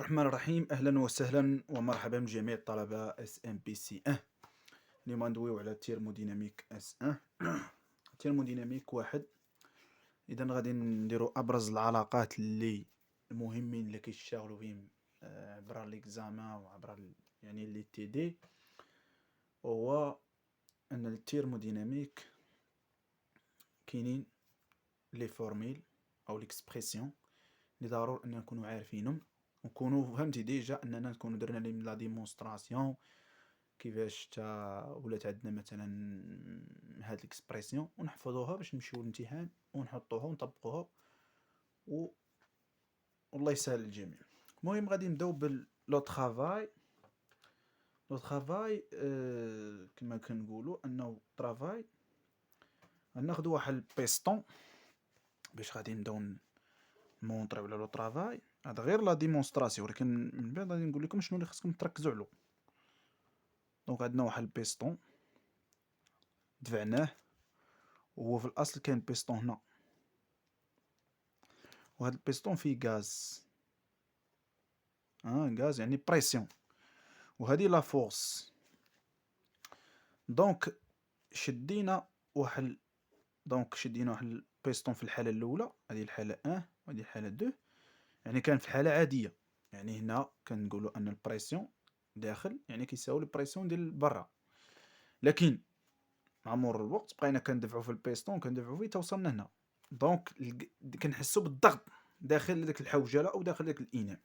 الرحمن الرحيم. اهلا وسهلا ومرحبا بجميع الطلبه اس ام بي سي 1. اليوم غندويو على التيرموديناميك اس 1. التيرموديناميك واحد. اذا غادي نديرو ابرز العلاقات اللي المهمين اللي كيشتغلوا بهم عبر ليكزامان وعبر يعني لي تي دي. وهو ان التيرموديناميك كاينين لي فورميل او ليكسبرسيون اللي ضروري ان نكونوا عارفينهم ونكونوا فهمتي ديجا اننا نكونوا درنا لهم لا ديمونستراسيون كيفاش ولات عندنا مثلا هاد الاكسبرسيون ونحفظوها باش نمشيو للامتحان ونحطوها ونطبقوها و... والله يسهل الجميع. المهم غادي نبداو لو طرافاي. كما كنقولوا انه طرافاي غناخذوا واحد البيستون باش غادي نبداو نمونطريو على لو طرافاي. هذا غير لا ديمونستراسيون، ولكن من بعد غادي نقول لكم شنو اللي خصكم تركزوا عليه. دونك عندنا واحد البيستون دفعناه، وهو في الاصل كاين بيستون هنا، وهذا البيستون فيه غاز. غاز يعني بريسيون، وهذه لا فورس. دونك شدينا واحد البيستون في الحاله الاولى، هذه الحاله 1 وهذه الحاله 2. يعني كان في الحاله عاديه، يعني هنا كنقولوا ان البريسيون داخل يعني كيساوي البريسيون ديال برا. لكن مع مرور الوقت بقينا كندفعوا في البيستون فيه توصلنا هنا. دونك كنحسوا بالضغط داخل داك الحوجله او داخل داك الاناء.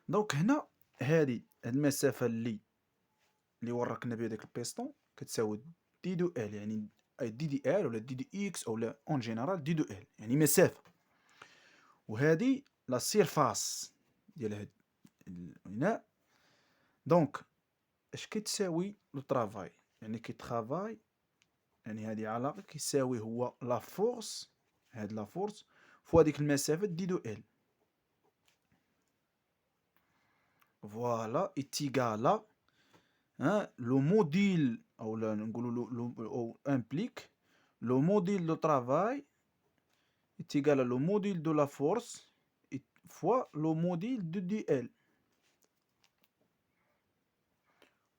دونك هنا هذه المسافه اللي وركنا بها داك البيستون كتساوي دي دو ال، يعني دي دي ال ولا دي دي اكس او لا اون جينيرال دي دو ال يعني مسافه. وهذه لا سيرفاس ديال هاد الاناء. دونك اش كتساوي لو طرافاي؟ يعني كيترافاي، يعني هذه علاقه كيساوي هو لا فورس، هاد لا فورس فوا ديك المسافه دي دو ال. فوالا اتيغالا لو موديل او لا نقولوا او امبليك لو موديل دو طرافاي اتيغالا لو موديل دو لا فورس فوا لو موديل دو دي ال.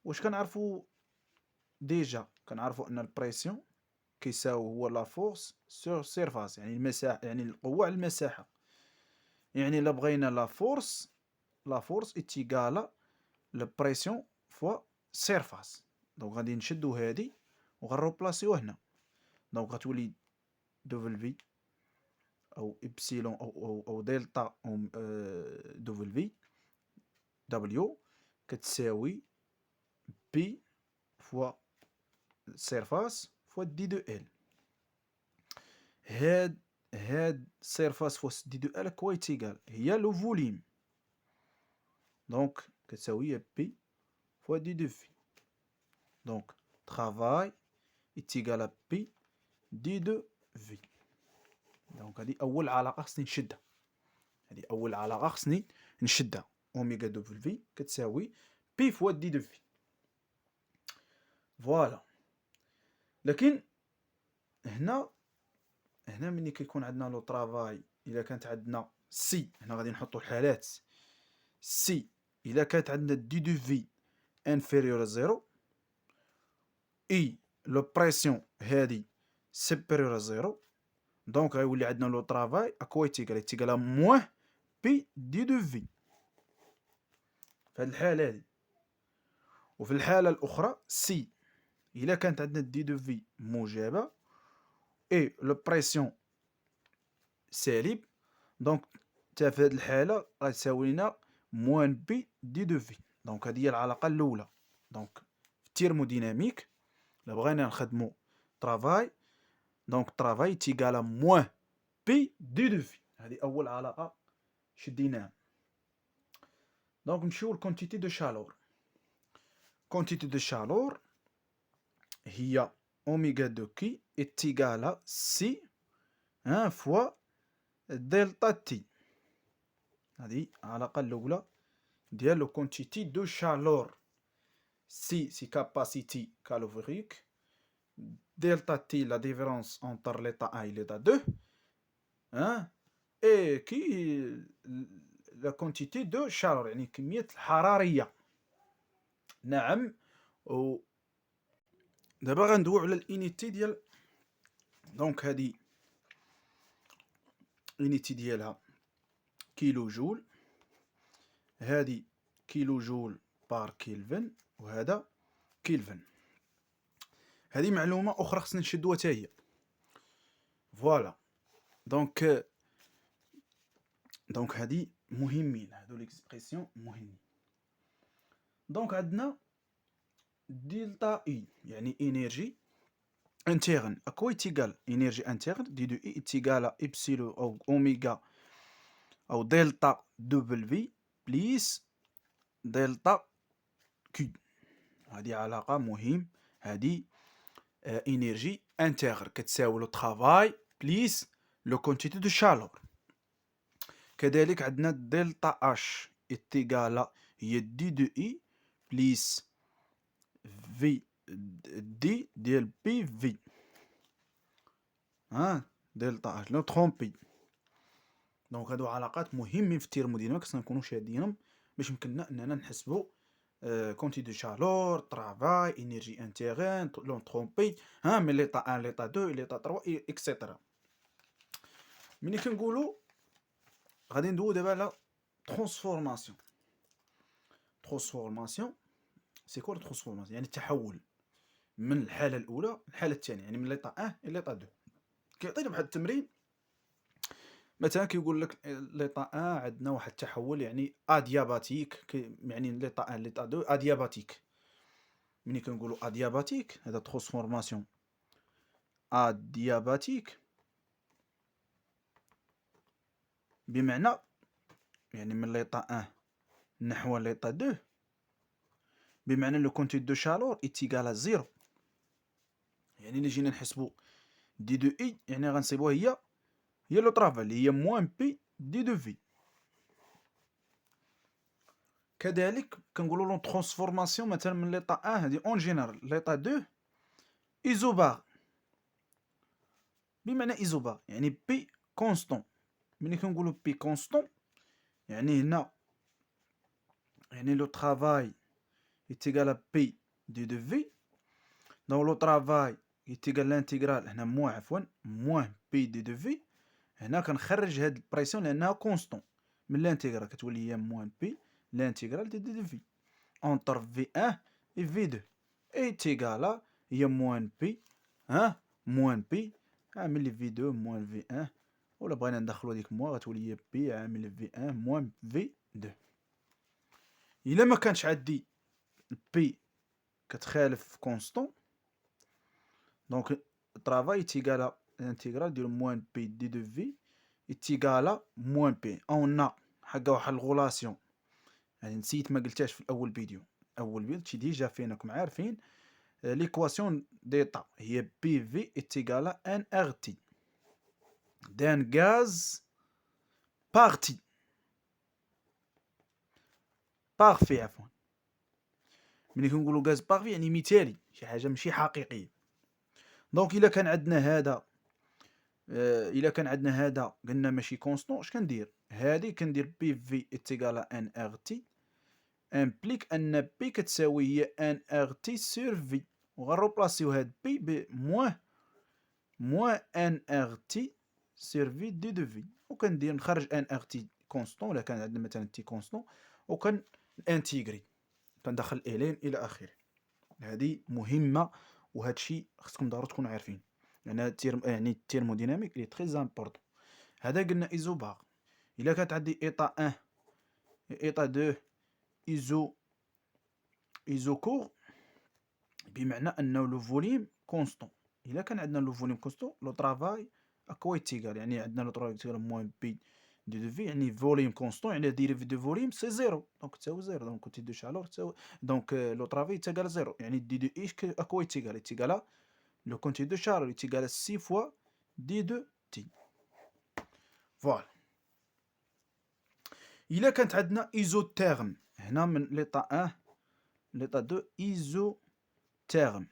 واش كنعرفوا ديجا؟ كنعرفوا ان البريسيون كيساوي هو لا فورس سور سيرفاس، يعني المساحه، يعني القوه على المساحه. يعني الا بغينا لا فورس اتيغالا لو بريسيون فوا سيرفاس. دونك غادي نشدو هادي وغنروبلاسيو هنا. دونك غتولي دوفل في او ابسيلون او دلتا او دوفل في دبليو كتساوي بي فوا سيرفاس فوا دي دو ال. هاد سيرفاس فوا دي دو ال كوا تيغال هي لو فوليم. دونك كتساوي بي فوا دي دو في. دونك travail est égal à P دي دو في. دونك هذه أول علاقة خصني نشدها، أوميغا دو في كتساوي بي فوا دي دو في. فوالا. لكن هنا ملي كيكون عندنا لو طرافاي، إلا كانت عندنا سي، هنا غادي نحطو الحالات سي، إلا كانت عندنا دي دو في انفيريور زيرو اي لو بريسيون هادي سوبيريور زيرو، دونك غيولي عندنا لو طرافاي اكوا يتيغال موان بي دي دو في في هاد الحالة هادي. وفي الحالة الأخرى سي إلا كانت عندنا دي دو في موجبة اي لو بريسيون سالب، دونك تا في هاد الحالة غتساوي لنا موان بي دي دو في. دونك هادي هي العلاقة الأولى. دونك في التيرموديناميك إلا بغينا نخدمو طرافاي، دونك طرافاي تيغالا موان بي دي دو في. هذه أول علاقة شديناها. دونك نمشيو لكونتيتي دو شالور. كونتيتي دو شالور هي أوميغا دو كي اتيغالا سي فوا دلتا تي. هذه العلاقة الأولى ديال لو كونتيتي دو شالور. سي كاباسيتي كالوريك، دلتا تي لا ديفيرونس انتر ليتا 1 et l'état 2 et qui لا كونتيتي دو شالور، يعني كمية الحرارية. نعم. و دابا غندويو على الانيتي ديال، دونك هادي الانيتي ديالها كيلو جول، هادي كيلو جول بار كيلفن، وهذا كيلفن. هذه معلومة أخرى خصنا نشدوها حتى هي. فوالا. دونك هادي مهمين، هادو ليكسبرسيون مهمين. دونك عندنا دلتا اي يعني انرجي انترن اكوي تيغال انرجي انترن دي دو اي تيغال ابسيلون او اوميغا او دلتا دبل بليس دلتا كيو. هادي علاقة مهم. هادي انرجي انترن كتساوي لو طرافاي بليس لو كونتيتي دو شالور. كذلك عندنا دلتا اش اتيغالا هي دي دو اي بليس في دي ديال بي في. دلتا اش لو ترومبي. دونك هادو علاقات مهمين في التيرموديناميك، خصنا نكونو شادينهم باش يمكننا اننا نحسبوا كونتي دو شالور، طرافاي، انرجي انترن، لون ترومبي، من ليطا 1 ليطا 2 ليطا 3 اكسيتيرا. ملي كنقولوا غادي ندويو دابا على ترانسفورماسيون. ترانسفورماسيون سي كوا ترانسفورماسيون؟ يعني التحول من الحاله الاولى للحاله الثانيه، يعني من ليطا 1 الى ليطا 2. كيعطينا بواحد التمرين مثلا كيقول لك ليطا 1 عندنا واحد التحول يعني ادياباتيك، يعني ليطا 1 ليطا 2 ادياباتيك. ملي كنقولوا ادياباتيك هذا ترانسفورماسيون ادياباتيك بمعنى يعني من ليطا 1 نحو ليطا 2 بمعنى لو كونتي دو شالور ايتيغال زيرو. يعني اللي جينا نحسبوا دي دو اي يعني غنصيبوها هي لو طرافا اللي هي موان بي دي دو في. كذلك كنقولوا لون ترانسفورماسيون مثلا من ليطا 1 هذه اون جينيرال ليطا 2 ايزوبار بمعنى ايزوبار يعني بي كونستون. ملي كنقولوا بي كونستون يعني هنا يعني لو طرافاي يتيغال بي دي دو في. دونك لو طرافاي يتيغال لانتيغرال هنا موان بي دي دو في. هنا كنخرج هاد البريسيون لانها كونستون من لانتيغرال كتولي هي موان بي لانتيغرال دي دو في اونتر في 1 اي في 2 اي تيغالا هي موان بي موان بي عامل في 2 موان في 1، ولا بغينا ندخلو هاديك موان غتولي هي بي عامل في 1 موان في 2. الا ما كانش عندي بي كتخالف كونستون دونك طرافاي تيغالا الانتيغرال ديال موان بي دي دو في تيغالا موان بي. اون حقا واحد الغولاسيون يعني نسيت ما قلتهاش في الاول فيديو. اول فيديو شي ديجا فينكم عارفين ليكواسيون ديتا هي بي في اتيغالا ان ار تي دان غاز بارتي بارفي عفوا. ملي كنقولوا غاز بارفي يعني مثالي، شي حاجه ماشي حقيقيه. دونك الا كان عندنا هذا قلنا ماشي كونستون، اش كندير؟ هادي كندير بي في اتيغالا ان ار تي امبليك ان بي كتساوي هي ان ار تي سور في، وغنروبلاسيو هاد بي ب موان ان ار تي سور في دي دو في، وكندير نخرج ان ار تي كونستون ولا كان عندنا مثلا تي كونستون وكان انتيغري كندخل الين الى اخره. هذه مهمه وهذا الشيء خصكم ضروري تكونوا عارفين، يعني التيرموديناميك لي تري امبورطون. هذا قلنا ايزوبار. الا كانت عندي ايطا 1 ايطا 2 ايزوكور بمعنى انه لو فوليم كونستون. الا كان عندنا لو فوليم كونستون لو طرافاي اكوا يتيغال، يعني عندنا لو طرافاي يتيغال موان بي دي دو في يعني فوليم كونستون يعني ديريف دو فوليم سي زيرو دونك تساوي زيرو. دونك كنتي دو شالور تساوي دونك لو طرافاي يتيغال زيرو يعني دي دو ايش اكوا يتيغال لو كونتي دو شالور يتيغال 6 فوا دي دو تي. فوالا. الا كانت عندنا ايزوتيرم هنا من ليطا 1 ليطا 2 ايزوتيرم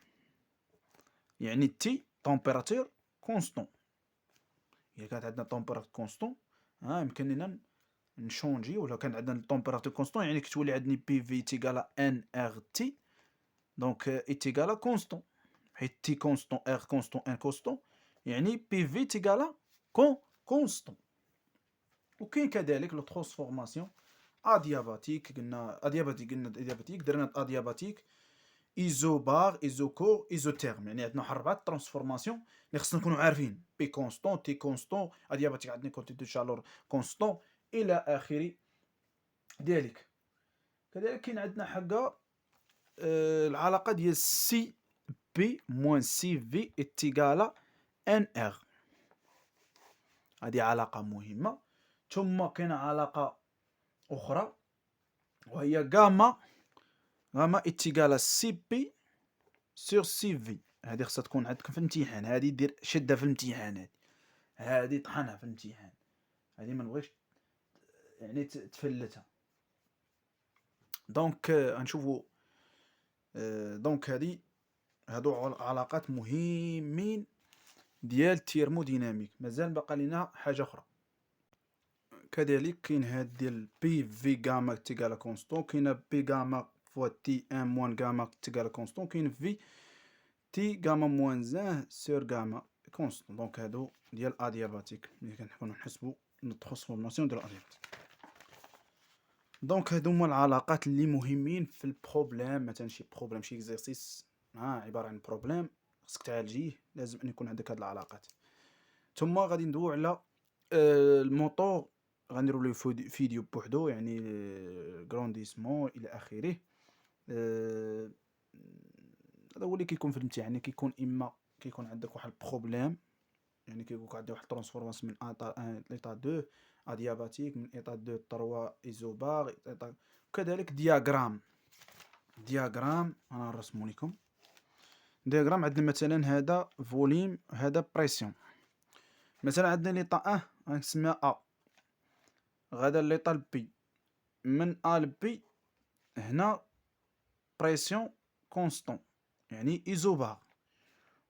يعني تي تمبيراتور كونستون. الا كانت عندنا تمبيراتور كونستون يمكن لنا نشونجي ولا كان عندنا التمبيراتور كونستون يعني كتولي عندي بي في تيغالا ان ار تي دونك اي تيغالا كونستون حيت تي كونستون ار كونستون ان كونستون يعني بي في تيغالا كونستون. وكاين كذلك لو ترانسفورماسيون ادياباتيك قلنا ادياباتيك درنا ادياباتيك ايزوبار ايزوكور ايزوتيرم يعني عندنا واحد 4 ترانسفورماسيون اللي خصنا نكونوا عارفين بي كونستون تي كونستون ادياباتيك عندنا كونتي دو شالور كونستون الى اخره ديالك. كذلك كاين عندنا حاجه العلاقه ديال سي بي موان سي في اتيغالا ان ار، هذه علاقه مهمه. ثم كاينه علاقه اخرى وهي غاما اتيغالا سي بي سور سي في. هذه خصها تكون عندك في الامتحان، هذه دير شدها في الامتحان، هذه طحنها في الامتحان، هذه ما نبغيش يعني تفلتها. دونك غنشوفوا دونك هادو علاقات مهمين ديال التيرموديناميك. مازال بقى لنا حاجه اخرى كذلك، كاين هاد ديال بي في غاما تيغالا كونستون، كاينه بي غاما فوا تي ان موان غاما تيغالا كونستون، كاين في تي غاما موان زان سور غاما كونستون. دونك هادو ديال ادياباتيك ملي كنكونو نحسبو الترانسفورماسيون ديال الادياباتيك. دونك هادو هما العلاقات اللي مهمين في البروبليم. مثلا شي بروبليم شي اكزرسيس عباره عن بروبليم خصك تعالجيه، لازم ان يكون عندك هاد العلاقات. ثم غادي ندويو على الموتور، غنديرو ليه فيديو بوحدو يعني غرونديسمون الى اخره. هذا هو اللي كيكون في الامتحان، يعني كيكون اما كيكون عندك واحد البروبليم، يعني كيكون عندك واحد الترانسفورماسيون من ايطا 1 ليطا 2 ادياباتيك، من ايطا 2 3 ايزوبار، وكذلك دياغرام انا نرسمو لكم دياغرام. عندنا مثلا هذا فوليم، هذا بريسيون. مثلا عندنا ليطا 1 غنسميها ا، غادا ليطا بي، من ا ل بي هنا بريسيون كونستون يعني ايزوبار.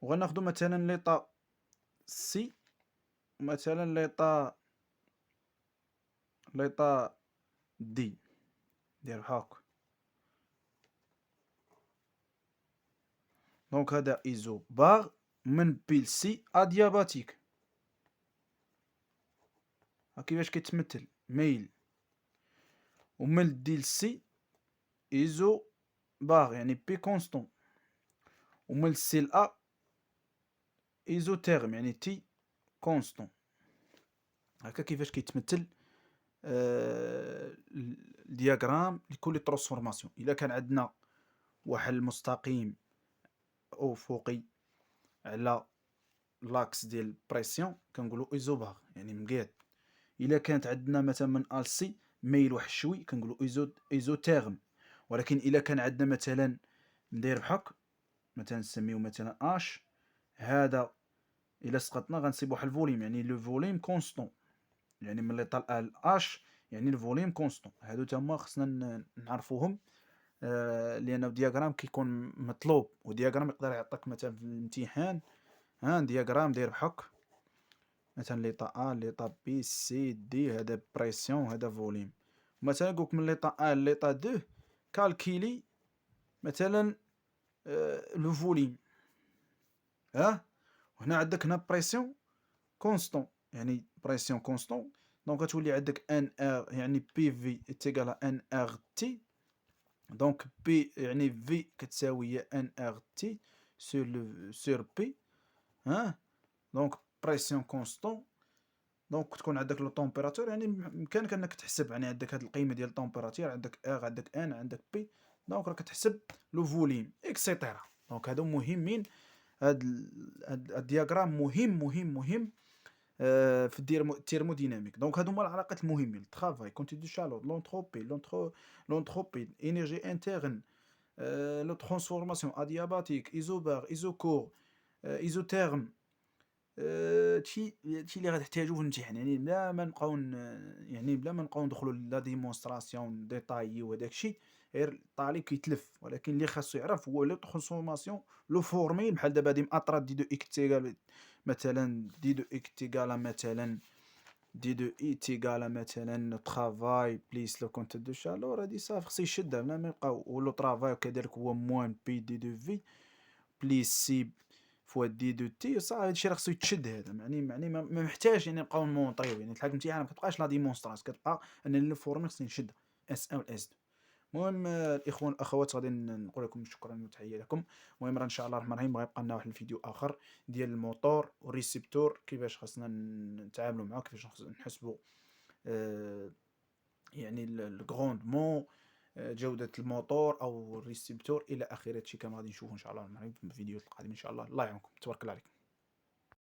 وغناخدو مثلا ليطا سي، مثلا ليطا دي، دير هاك. دونك هذا ايزوبار، من بي ل سي ادياباتيك. ها كيفاش كيتمثل ميل، ومن دي ل سي ايزو بار يعني بي كونستون، ومن سي ل ا ايزو تيرم يعني تي كونستون. هكا كيفاش كيتمثل الدياغرام لكل ترانسفورماسيون. الا كان عندنا واحد المستقيم افقي على لاكس ديال بريسيون كنقولوا ايزوبار يعني مقاد. الا كانت عندنا مثلا من ا ل سي ميل واحد شوي كنقولوا ايزوتيرم. ولكن الا كان عندنا مثلا ندير بحك مثلا نسميو مثلا اش، هذا الا سقطنا غنصيب واحد الفوليم يعني لو فوليم كونستون، يعني من لي طال ال اش يعني الفوليم كونستون. هادو تما خصنا نعرفوهم لان الدياغرام كيكون مطلوب، ودياغرام يقدر يعطيك مثلا في الامتحان دياغرام داير بحك مثلا ليطا ا ليطا بي سي دي، هذا بريسيون هذا فوليم. مثلا نقولك من ليطا 1 ليطا 2 كالكيلي مثلا لو فوليم. وهنا عندك هنا بريسيون كونستون يعني بريسيون كونستون. دونك غتولي عندك ان ار يعني بي في تيغالا ان ار تي. دونك بي يعني في كتساوي ان ار تي سور بي. دونك بريسيون كونستون. دونك تكون عندك لو طومبيراتور، يعني بامكانك انك تحسب يعني عندك هاد القيمه ديال الطومبيراتور، عندك ار عندك ان عندك بي، دونك راك تحسب لو فوليم اكسيتيرا. دونك هادو مهمين، هاد الدياغرام مهم في التيرموديناميك. دونك هادو هما العلاقات المهمين: الترافاي، كونتي دو شالور، لونتروبي انرجي انترن، لو ترانسفورماسيون ادياباتيك، ايزوبار، ايزوكور، ايزوتيرم. هادشي اللي غتحتاجو في الامتحان، يعني بلا ما نبقاو ندخلو لا ديمونستراسيون ديطايي وهداكشي، غير الطالب كيتلف. ولكن اللي خاصو يعرف هو لو ترانسفورماسيون لو فورميل. بحال دابا هادي مأطرا دي دو اكس تيغال مثلا دي دو اكس تيغالا مثلا دي دو اي تيغالا مثلا ترافاي بليس لو كونت دو شالور، هادي صافي خصو يشدها بلا ما يبقاو، ولو ترافاي كذلك هو موان بي دي دو في بليس سي فوا دي دو تي، صافي هادشي راه خصو يتشد هذا، معني ما محتاجش يعني نبقاو نمونطريو، يعني الحاجه نتاعنا ما كتبقاش لا ديمونستراسيون، كتبقى ان لو فورمي خصني نشد اس 1 و اس 2. المهم الاخوان والاخوات غادي نقول لكم شكرا وتحيه لكم. المهم راه ان شاء الله الرحمن الرحيم غيبقى لنا واحد الفيديو اخر ديال الموتور والريسيبتور، كيفاش خاصنا نتعاملوا معاه، كيفاش خاصنا نحسبوا يعني الغروندمون، جودة الموتور او الريسيبتور الى اخره. هادشي كامل غادي نشوفو ان شاء الله الرحمن الرحيم في الفيديوهات القادمه ان شاء الله. الله يعاونكم، تبارك الله عليكم.